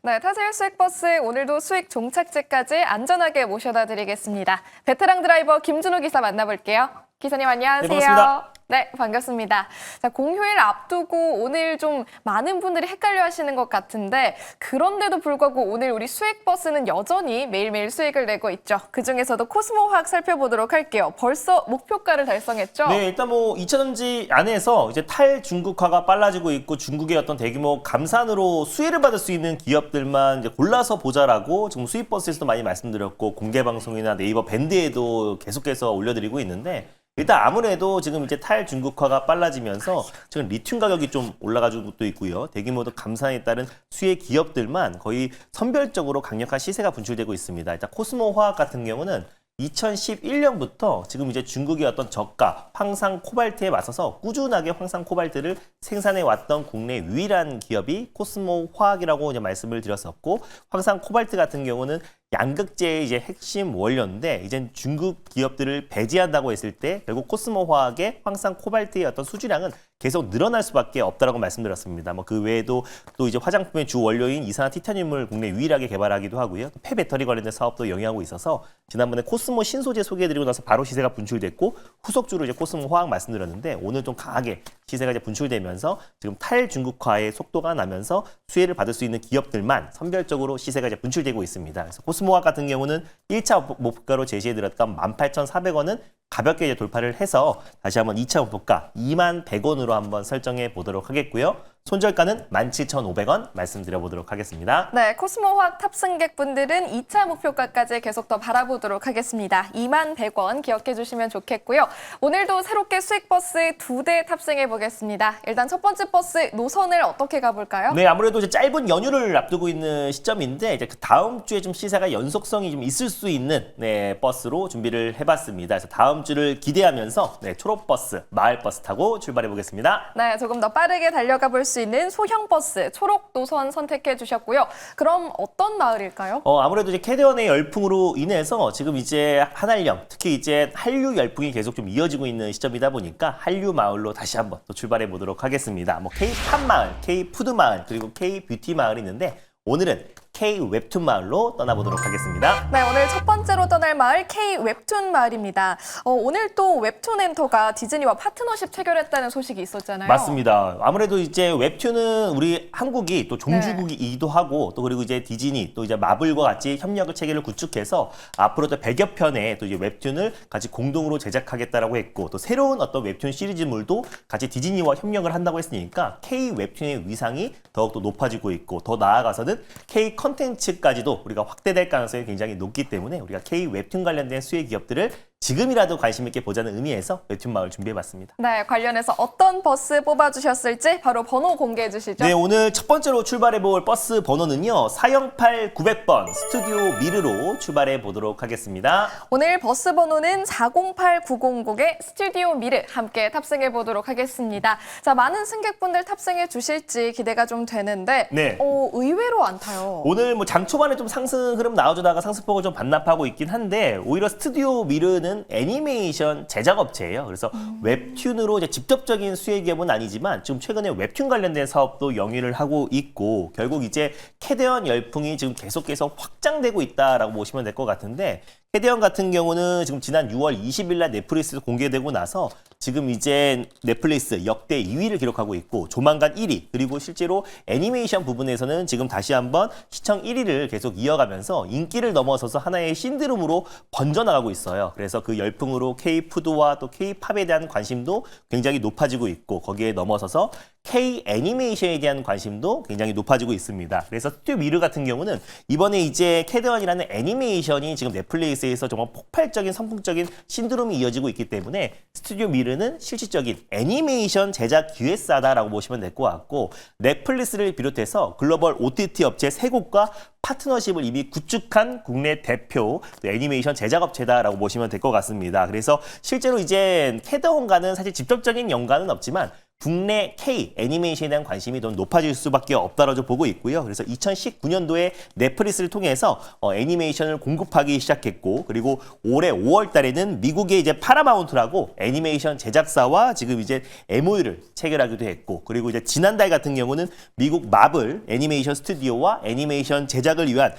네, 타세일 수익버스 오늘도 수익 종착지까지 안전하게 모셔다 드리겠습니다. 베테랑 드라이버 김준호 기사 만나볼게요. 기사님 안녕하세요. 네, 반갑습니다. 네, 반갑습니다. 자, 공휴일 앞두고 오늘 좀 많은 분들이 헷갈려 하시는 것 같은데 그런데도 불구하고 오늘 우리 수익버스는 여전히 매일매일 수익을 내고 있죠. 그중에서도 코스모화학 살펴보도록 할게요. 벌써 목표가를 달성했죠? 네, 일단 뭐 2차전지 안에서 이제 탈중국화가 빨라지고 있고 중국의 어떤 대규모 감산으로 수혜를 받을 수 있는 기업들만 이제 골라서 보자라고 지금 수익버스에서도 많이 말씀드렸고 공개 방송이나 네이버 밴드에도 계속해서 올려드리고 있는데 일단 아무래도 지금 이제 탈중국화가 빨라지면서 지금 리튬 가격이 좀 올라가지고 것도 있고요. 대규모 감산에 따른 수혜 기업들만 거의 선별적으로 강력한 시세가 분출되고 있습니다. 일단 코스모화학 같은 경우는 2011년부터 지금 이제 중국의 어떤 저가 황산 코발트에 맞서서 꾸준하게 황산 코발트를 생산해 왔던 국내 유일한 기업이 코스모 화학이라고 이제 말씀을 드렸었고, 황산 코발트 같은 경우는 양극재의 이제 핵심 원료인데 이젠 중국 기업들을 배제한다고 했을 때 결국 코스모 화학의 황산 코발트의 어떤 수주량은 계속 늘어날 수밖에 없다라고 말씀드렸습니다. 뭐 그 외에도 또 이제 화장품의 주 원료인 이산화 티타늄을 국내 유일하게 개발하기도 하고요. 폐배터리 관련된 사업도 영위하고 있어서 지난번에 코스모 신소재 소개해드리고 나서 바로 시세가 분출됐고 후속주로 이제 코스모 화학 말씀드렸는데 오늘 좀 강하게 시세가 이제 분출되면서 지금 탈중국화의 속도가 나면서 수혜를 받을 수 있는 기업들만 선별적으로 시세가 이제 분출되고 있습니다. 그래서 코스모화학 같은 경우는 1차 목표가로 제시해드렸던 18,400원은 가볍게 이제 돌파를 해서 다시 한번 2차 목표가 21,100원으로 한번 설정해 보도록 하겠고요. 손절가는 17,500원 말씀드려보도록 하겠습니다. 네, 코스모화학 탑승객분들은 2차 목표가까지 계속 더 바라보도록 하겠습니다. 21,100원 기억해 주시면 좋겠고요. 오늘도 새롭게 수익버스 2대 탑승해 보겠습니다. 일단 첫 번째 버스 노선을 어떻게 가볼까요? 네, 아무래도 이제 짧은 연휴를 앞두고 있는 시점인데 이제 그 다음 주에 좀 시세가 연속성이 좀 있을 수 있는 버스로 준비를 해봤습니다. 그래서 다음 주를 기대하면서 초록버스, 마을버스 타고 출발해 보겠습니다. 네, 조금 더 빠르게 달려가 볼 수 있는 소형 버스 초록 노선 선택해 주셨고요. 그럼 어떤 마을일까요? 아무래도 이제 캐대원의 열풍으로 인해서 지금 이제 한한령, 특히 이제 한류 열풍이 계속 좀 이어지고 있는 시점이다 보니까 한류 마을로 다시 한번 또 출발해 보도록 하겠습니다. 뭐 K-팝 마을, K-푸드 마을, 그리고 K-뷰티 마을이 있는데 오늘은 K-웹툰 마을로 떠나보도록 하겠습니다. 네, 오늘 첫 번째로 떠날 마을 K-웹툰 마을입니다. 오늘 또 웹툰 엔터가 디즈니와 파트너십 체결했다는 소식이 있었잖아요. 맞습니다. 아무래도 이제 웹툰은 우리 한국이 또 종주국이기도 하고 또 그리고 이제 디즈니 또 이제 마블과 같이 협력을 체계를 구축해서 앞으로 또 100여 편의 또 이제 웹툰을 같이 공동으로 제작하겠다라고 했고 또 새로운 어떤 웹툰 시리즈물도 같이 디즈니와 협력을 한다고 했으니까 K-웹툰의 위상이 더욱더 높아지고 있고 더 나아가서는 K 컨텐츠까지도 우리가 확대될 가능성이 굉장히 높기 때문에 우리가 K-웹툰 관련된 수혜 기업들을 지금이라도 관심 있게 보자는 의미에서 웹툰 마을 준비해봤습니다. 네, 관련해서 어떤 버스 뽑아주셨을지 바로 번호 공개해 주시죠. 네, 오늘 첫 번째로 출발해볼 버스 번호는요. 408-900번 스튜디오 미르로 출발해 보도록 하겠습니다. 오늘 버스 번호는 408-900의 스튜디오 미르 함께 탑승해 보도록 하겠습니다. 자, 많은 승객분들 탑승해 주실지 기대가 좀 되는데 네. 의외로 안 타요. 오늘 뭐 장 초반에 좀 상승 흐름 나와주다가 상승폭을 좀 반납하고 있긴 한데 오히려 스튜디오 미르는 애니메이션 제작업체예요. 그래서 웹툰으로 이제 직접적인 수혜 기업은 아니지만 지금 최근에 웹툰 관련된 사업도 영위를 하고 있고 결국 이제 캐대원 열풍이 지금 계속해서 확장되고 있다라고 보시면 될 것 같은데 캐대원 같은 경우는 지금 지난 6월 20일 날 넷플릭스에서 공개되고 나서 지금 이제 넷플릭스 역대 2위를 기록하고 있고 조만간 1위 그리고 실제로 애니메이션 부분에서는 지금 다시 한번 시청 1위를 계속 이어가면서 인기를 넘어서서 하나의 신드롬으로 번져나가고 있어요. 그래서 그 열풍으로 K-푸드와 또 K-팝에 대한 관심도 굉장히 높아지고 있고 거기에 넘어서서 K-애니메이션에 대한 관심도 굉장히 높아지고 있습니다. 그래서 스튜디오 미르 같은 경우는 이번에 이제 캐대원이라는 애니메이션이 지금 넷플릭스에서 정말 폭발적인 선풍적인 신드롬이 이어지고 있기 때문에 스튜디오 미르는 실질적인 애니메이션 제작 기획사다라고 보시면 될 것 같고 넷플릭스를 비롯해서 글로벌 OTT 업체 3곳과 파트너십을 이미 구축한 국내 대표 애니메이션 제작업체다라고 보시면 될 것 같습니다. 그래서 실제로 이제 캐대원과는 사실 직접적인 연관은 없지만 국내 K 애니메이션에 대한 관심이 더 높아질 수밖에 없다라고 보고 있고요. 그래서 2019년도에 넷플릭스를 통해서 애니메이션을 공급하기 시작했고, 그리고 올해 5월 달에는 미국의 이제 파라마운트라고 애니메이션 제작사와 지금 이제 MOU를 체결하기도 했고, 그리고 이제 지난달 같은 경우는 미국 마블 애니메이션 스튜디오와 애니메이션 제작을 위한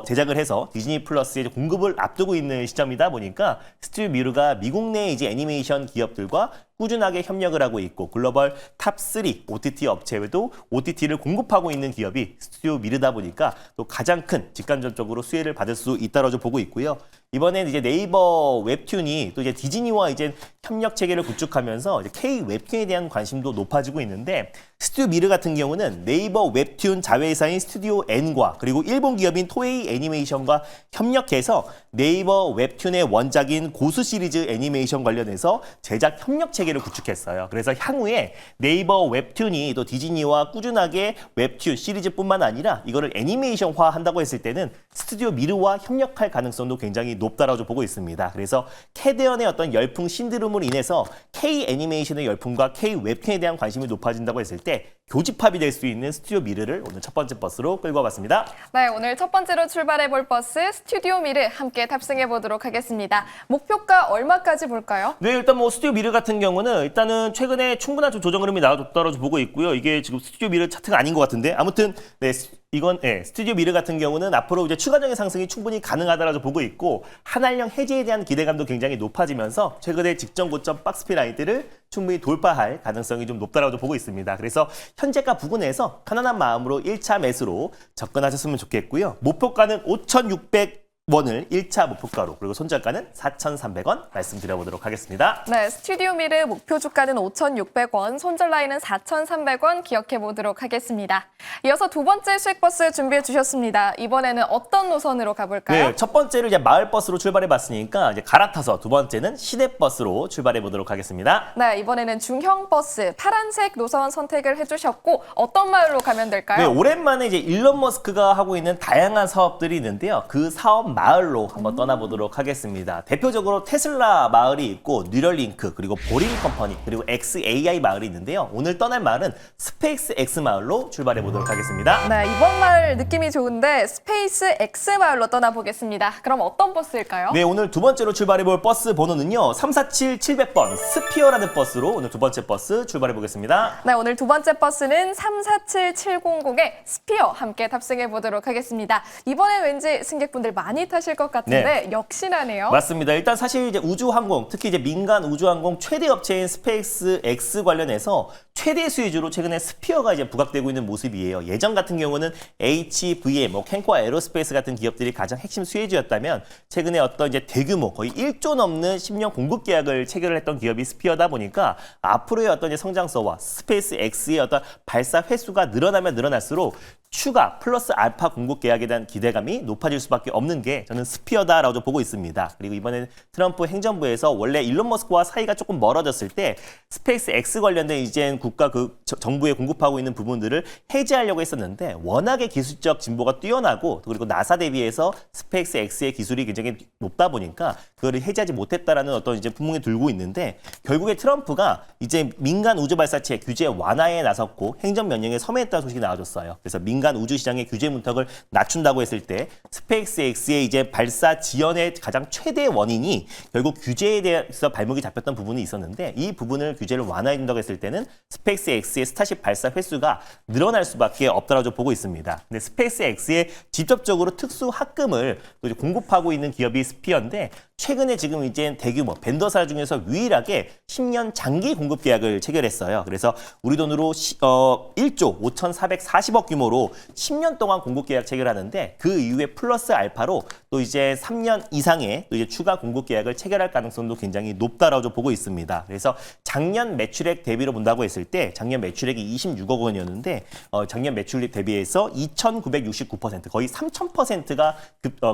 제작을 해서 디즈니 플러스에 공급을 앞두고 있는 시점이다 보니까 스튜디오 미르가 미국 내 이제 애니메이션 기업들과 꾸준하게 협력을 하고 있고, 글로벌 탑3 OTT 업체에도 OTT를 공급하고 있는 기업이 스튜디오 미르다 보니까 또 가장 큰 직간접적으로 수혜를 받을 수 있다고 보고 있고요. 이번엔 이제 네이버 웹툰이 또 이제 디즈니와 이제 협력 체계를 구축하면서 이제 K 웹툰에 대한 관심도 높아지고 있는데, 스튜디오 미르 같은 경우는 네이버 웹툰 자회사인 스튜디오 N과 그리고 일본 기업인 토에이 애니메이션과 협력해서 네이버 웹툰의 원작인 고수 시리즈 애니메이션 관련해서 제작 협력 체계를 구축했어요. 그래서 향후에 네이버 웹툰이 또 디즈니와 꾸준하게 웹툰 시리즈뿐만 아니라 이거를 애니메이션화 한다고 했을 때는 스튜디오 미르와 협력할 가능성도 굉장히 높다라고 보고 있습니다. 그래서 캐대언의 어떤 열풍 신드롬으로 인해서 K 애니메이션의 열풍과 K 웹툰에 대한 관심이 높아진다고 했을 때 교집합이 될 수 있는 스튜디오 미르를 오늘 첫 번째 버스로 끌고 와봤습니다. 네, 오늘 첫 번째로 출발해볼 버스 스튜디오 미르 함께 탑승해 보도록 하겠습니다. 목표가 얼마까지 볼까요? 네, 일단 뭐 스튜디오 미르 같은 경우는 일단은 최근에 충분한 좀 조정 흐름이 나와줬다고 보고 있고요. 이게 지금 스튜디오 미르 차트가 아닌 것 같은데, 아무튼 네, 이건 스튜디오 미르 같은 경우는 앞으로 이제 추가적인 상승이 충분히 가능하다라고 보고 있고, 한알령 해제에 대한 기대감도 굉장히 높아지면서 최근에 직전 고점 박스피 라인들을 충분히 돌파할 가능성이 좀 높다라고 보고 있습니다. 그래서 현재가 부근에서 편안한 마음으로 1차 매수로 접근하셨으면 좋겠고요. 목표가는 5,600원을 1차 목표가로, 그리고 손절가는 4,300원 말씀드려보도록 하겠습니다. 네, 스튜디오 미르 목표 주가는 5,600원, 손절 라인은 4,300원 기억해 보도록 하겠습니다. 이어서 두 번째 수익 버스 준비해 주셨습니다. 이번에는 어떤 노선으로 가볼까요? 네, 첫 번째로 이제 마을 버스로 출발해 봤으니까 이제 갈아타서 두 번째는 시내 버스로 출발해 보도록 하겠습니다. 네, 이번에는 중형 버스 파란색 노선 선택을 해주셨고 어떤 마을로 가면 될까요? 네, 오랜만에 이제 일론 머스크가 하고 있는 다양한 사업들이 있는데요. 그 사업 마을로 한번 떠나보도록 하겠습니다. 대표적으로 테슬라 마을이 있고, 뉴럴링크, 그리고 보링 컴퍼니, 그리고 XAI 마을이 있는데요. 오늘 떠날 마을은 스페이스 X 마을로 출발해 보도록 하겠습니다. 네, 이번 마을 느낌이 좋은데 스페이스 X 마을로 떠나보겠습니다. 그럼 어떤 버스일까요? 네, 오늘 두 번째로 출발해 볼 버스 번호는요. 347-700번 스피어라는 버스로 오늘 두 번째 버스 출발해 보겠습니다. 네, 오늘 두 번째 버스는 347700의 스피어 함께 탑승해 보도록 하겠습니다. 이번에 왠지 승객분들 많이 타실 것 같은데 역시나네요. 맞습니다. 일단 사실 이제 우주항공, 특히 이제 민간 우주항공 최대 업체인 스페이스 X 관련해서 최대 수혜주로 최근에 스피어가 이제 부각되고 있는 모습이에요. 예전 같은 경우는 HVM, 캔코아 에로스페이스 같은 기업들이 가장 핵심 수혜주였다면, 최근에 어떤 이제 대규모 거의 1조 넘는 10년 공급 계약을 체결을 했던 기업이 스피어다 보니까 앞으로의 어떤 이제 성장성과 스페이스 X의 어떤 발사 횟수가 늘어나면 늘어날수록 추가 플러스 알파 공급 계약에 대한 기대감이 높아질 수밖에 없는 게 저는 스피어다라고 보고 있습니다. 그리고 이번엔 트럼프 행정부에서 원래 일론 머스크와 사이가 조금 멀어졌을 때 스페이스 X 관련된 이제 국가 정부에 공급하고 있는 부분들을 해제하려고 했었는데, 워낙에 기술적 진보가 뛰어나고 그리고 나사 대비해서 스페이스 X의 기술이 굉장히 높다 보니까 그거를 해제하지 못했다라는 어떤 이제 풍문이 돌고 있는데, 결국에 트럼프가 이제 민간 우주 발사체 규제 완화에 나섰고 행정 명령에 서명했다는 소식이 나와줬어요. 그래서 민간 우주 시장의 규제 문턱을 낮춘다고 했을 때 스페이스 X의 이제 발사 지연의 가장 최대 원인이 결국 규제에 대해서 발목이 잡혔던 부분이 있었는데, 이 부분을 규제를 완화해준다고 했을 때는 스페이스 X의 스타쉽 발사 횟수가 늘어날 수밖에 없다라고 보고 있습니다. 근데 스페이스 X에 직접적으로 특수 합금을 또 이제 공급하고 있는 기업이 스피어인데, 최근에 지금 이제 대규모 벤더사 중에서 유일하게 10년 장기 공급 계약을 체결했어요. 그래서 우리 돈으로 1조 5,440억 규모로 10년 동안 공급 계약 체결하는데, 그 이후에 플러스 알파로 또 이제 3년 이상의 또 이제 추가 공급 계약을 체결할 가능성도 굉장히 높다라고 보고 있습니다. 그래서 작년 매출액 대비로 본다고 했을 때 작년 매출액이 26억 원이었는데 작년 매출액 대비해서 2,969% 거의 3,000%가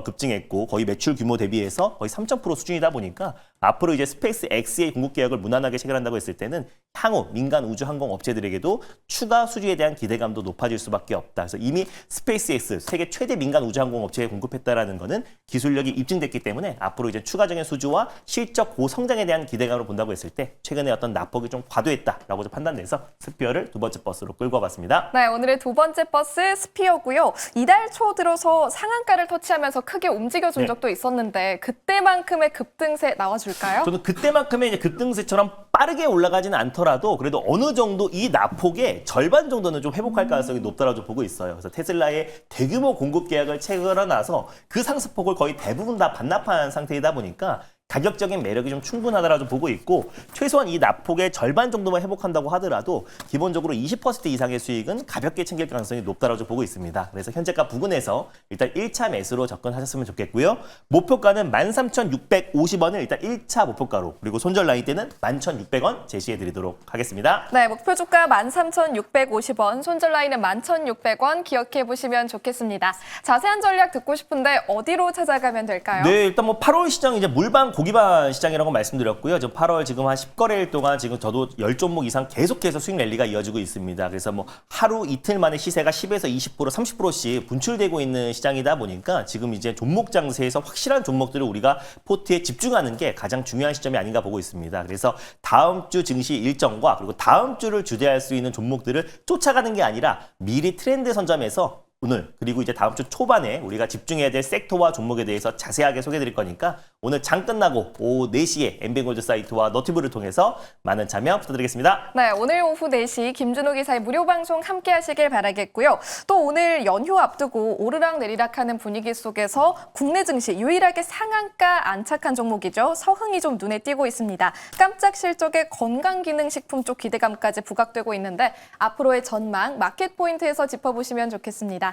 급증했고, 거의 매출 규모 대비해서 거의 3,000% 수준이다 보니까 앞으로 이제 스페이스 X의 공급 계약을 무난하게 체결한다고 했을 때는 향후 민간 우주 항공 업체들에게도 추가 수주에 대한 기대감도 높아질 수밖에 없다. 그래서 이미 스페이스 X 세계 최대 민간 우주 항공 업체에 공급했다라는 거는 기술력이 입증됐기 때문에 앞으로 이제 추가적인 수주와 실적 고성장에 대한 기대감으로 본다고 했을 때 최근에 어떤 낙폭이 좀 과도했다라고 좀 판단돼서 스피어를 두 번째 버스로 끌고 와봤습니다. 네, 오늘의 두 번째 버스 스피어고요. 이달 초 들어서 상한가를 터치하면서 크게 움직여준 네. 적도 있었는데 그때만큼의 급등세 나와줄까요? 저는 그때만큼의 이제 급등세처럼 빠르게 올라가지는 않더라도 그래도 어느 정도 이 낙폭의 절반 정도는 좀 회복할 가능성이 높다라고 보고 있어요. 그래서 테슬라의 대규모 공급 계약을 체결하고 나서 그 상승폭을 거의 대부분 다 반납한 상태이다 보니까 가격적인 매력이 좀 충분하다라고 보고 있고 최소한 이 낙폭의 절반 정도만 회복한다고 하더라도 기본적으로 20% 이상의 수익은 가볍게 챙길 가능성이 높다라고 보고 있습니다. 그래서 현재가 부근에서 일단 1차 매수로 접근하셨으면 좋겠고요. 목표가는 13,650원을 일단 1차 목표가로 그리고 손절 라인 때는 11,600원 제시해드리도록 하겠습니다. 네, 목표 주가 13,650원, 손절 라인은 11,600원 기억해 보시면 좋겠습니다. 자세한 전략 듣고 싶은데 어디로 찾아가면 될까요? 네, 일단 뭐 8월 시장 이제 물방 고기반 시장이라고 말씀드렸고요. 지금 8월 지금 한 10거래일 동안 지금 저도 10종목 이상 계속해서 수익 랠리가 이어지고 있습니다. 그래서 뭐 하루 이틀 만에 시세가 10에서 20%, 30%씩 분출되고 있는 시장이다 보니까 지금 이제 종목 장세에서 확실한 종목들을 우리가 포트에 집중하는 게 가장 중요한 시점이 아닌가 보고 있습니다. 그래서 다음 주 증시 일정과 그리고 다음 주를 주대할 수 있는 종목들을 쫓아가는 게 아니라 미리 트렌드 선점해서 오늘 그리고 이제 다음 주 초반에 우리가 집중해야 될 섹터와 종목에 대해서 자세하게 소개해 드릴 거니까 오늘 장 끝나고 오후 4시에 엠뱅골드 사이트와 너튜브를 통해서 많은 참여 부탁드리겠습니다. 네, 오늘 오후 4시 김준호 기사의 무료 방송 함께 하시길 바라겠고요. 또 오늘 연휴 앞두고 오르락 내리락하는 분위기 속에서 국내 증시 유일하게 상한가 안착한 종목이죠. 서흥이 좀 눈에 띄고 있습니다. 깜짝 실적에 건강기능식품 쪽 기대감까지 부각되고 있는데 앞으로의 전망 마켓 포인트에서 짚어보시면 좋겠습니다.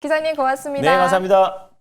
기사님 고맙습니다. 네, 감사합니다.